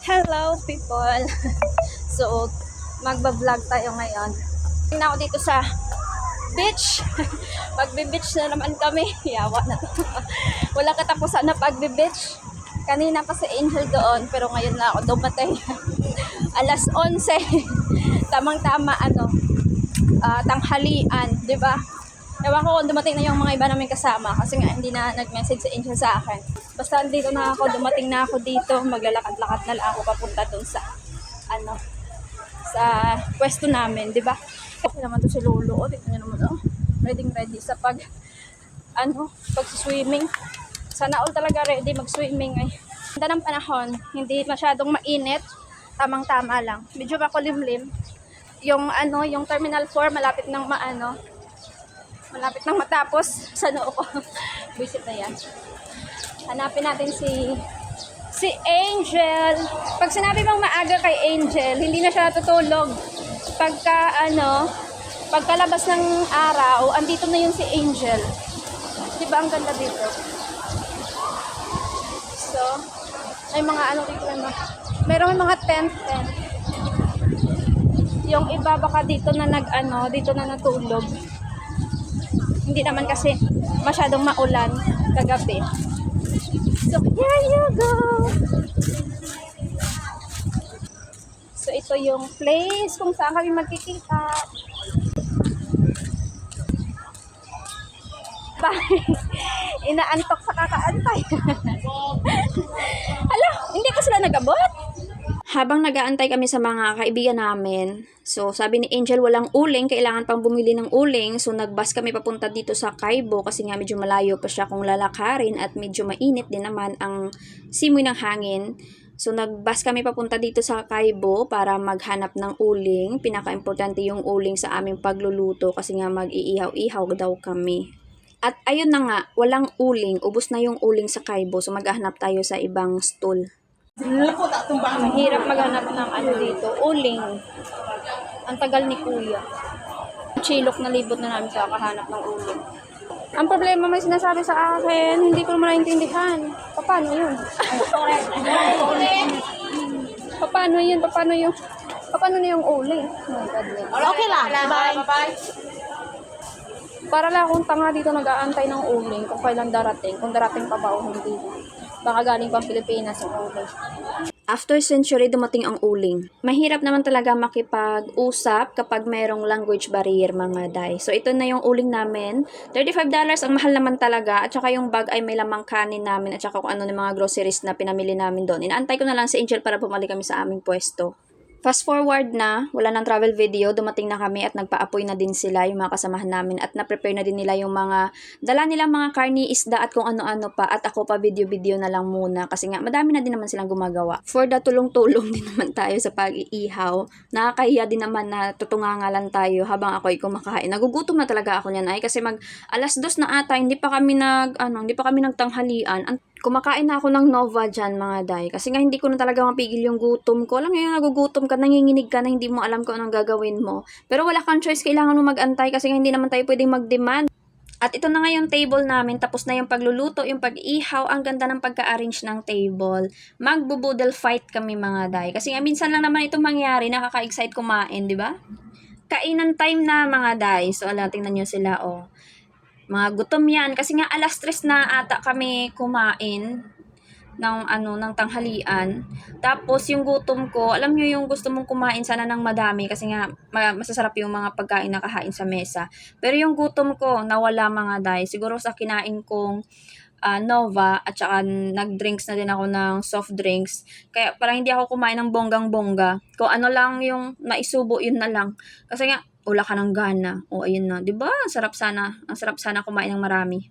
Hello people! So, magbablog tayo ngayon. Tingnan ako dito sa beach. Pagbe-beach na naman kami. Yawa na to. Wala katapusan na pagbe-beach. Kanina pa si Angel doon, pero ngayon na ako dumating. Alas 11. Tamang-tama tanghalian, 'di ba? Ewan ko kung dumating na yung mga iba namin kasama kasi nga hindi na nag-message si Angel sa akin. Basta dito na ako, dumating na ako dito, maglalakad-lakad na lang ako papunta dun sa sa pwesto namin, 'di ba? Kasi naman to si Lolo, tingnan niyo naman ready sa pag-swimming. Sana all talaga ready mag-swimming ay. Ganda ng panahon, hindi masyadong mainit, tamang-tama lang. Medyo makulimlim. Yung Terminal 4 malapit nang matapos sa noo ko. Visit na yan. Hanapin natin si Angel. Pag sinabi mong maaga kay Angel, hindi na siya natutulog. Pagkalabas ng araw, andito na yun si Angel. Diba ang ganda dito? So, may mga dito lang. Merong mga tent. Yung iba baka dito na natulog. Hindi naman kasi masyadong maulan kagabi. So, here you go! So, ito yung place kung saan kami magkikita. Bye! Inaantok sa kakaantay. Hala, hindi pa sila nag-abot? Habang nag-aantay kami sa mga kaibigan namin, so sabi ni Angel walang uling, kailangan pang bumili ng uling. So nagbus kami papunta dito sa Kaibo kasi nga medyo malayo pa siya kung lalakarin at medyo mainit din naman ang simoy ng hangin. So nagbus kami papunta dito sa Kaibo para maghanap ng uling. Pinaka-importante yung uling sa aming pagluluto kasi nga mag-iihaw-ihaw daw kami. At ayun na nga, walang uling, ubos na yung uling sa Kaibo. So maghahanap tayo sa ibang stall. Mahirap maghanap ng dito, uling. Ang tagal ni Kuya. Chilok na libot na namin sa kahanap ng uling. Ang problema may sinasabi sa akin, hindi ko naman naintindihan. Paano yun? Paano na yung uling? Okay lang. Bye. Para lang akong tanga dito nag-aantay ng uling kung kailan darating. Kung darating pa ba o hindi. Baka galing pang Pilipinas ang uling. After century, dumating ang uling. Mahirap naman talaga makipag-usap kapag mayroong language barrier mga day. So, ito na yung uling namin. $35 ang mahal naman talaga. At saka yung bag ay may lamang kanin namin. At saka kung ano ng mga groceries na pinamili namin doon. Inaantay ko na lang si Angel para bumalik kami sa aming pwesto. Fast forward na, wala nang travel video, dumating na kami at nagpa-apoy na din sila yung mga kasamahan namin at na-prepare na din nila yung mga dala nilang mga karni, isda at kung ano-ano pa at ako pa video-video na lang muna kasi nga madami na din naman silang gumagawa. For the tulong-tulong din naman tayo sa pag-iihaw. Nakakahiya din naman na tutungangalan tayo habang ako ay kumakain. Nagugutom na talaga ako niyan ay kasi mag 2:00 na ata, hindi pa kami nagtanghalian. Kumakain na ako ng Nova dyan mga day. Kasi nga hindi ko na talaga mapigil yung gutom ko. Alam mo yung nagugutom ka, nanginginig ka na hindi mo alam kung anong gagawin mo. Pero wala kang choice, kailangan mo mag-antay kasi nga hindi naman tayo pwedeng mag-demand. At ito na nga yung table namin. Tapos na yung pagluluto, yung pag-ihaw. Ang ganda ng pagka-arrange ng table. Magbo-boodle fight kami mga day. Kasi nga minsan lang naman itong mangyari. Nakaka-excite kumain, di ba? Kainan time na mga day. So ala, tingnan nyo sila mga gutom yan kasi nga 3:00 na ata kami kumain ng tanghalian. Tapos yung gutom ko, alam niyo yung gusto mong kumain sana ng madami kasi nga masasarap yung mga pagkain na kahain sa mesa. Pero yung gutom ko nawala mga day. Siguro sa kinain kong Nova at saka nag-drinks na din ako ng soft drinks. Kaya parang hindi ako kumain ng bonggang-bongga. Kung ano lang yung naisubo, yun na lang. Kasi nga wala ka ng gana. O ayun na, 'di ba? Ang sarap sana kumain ng marami.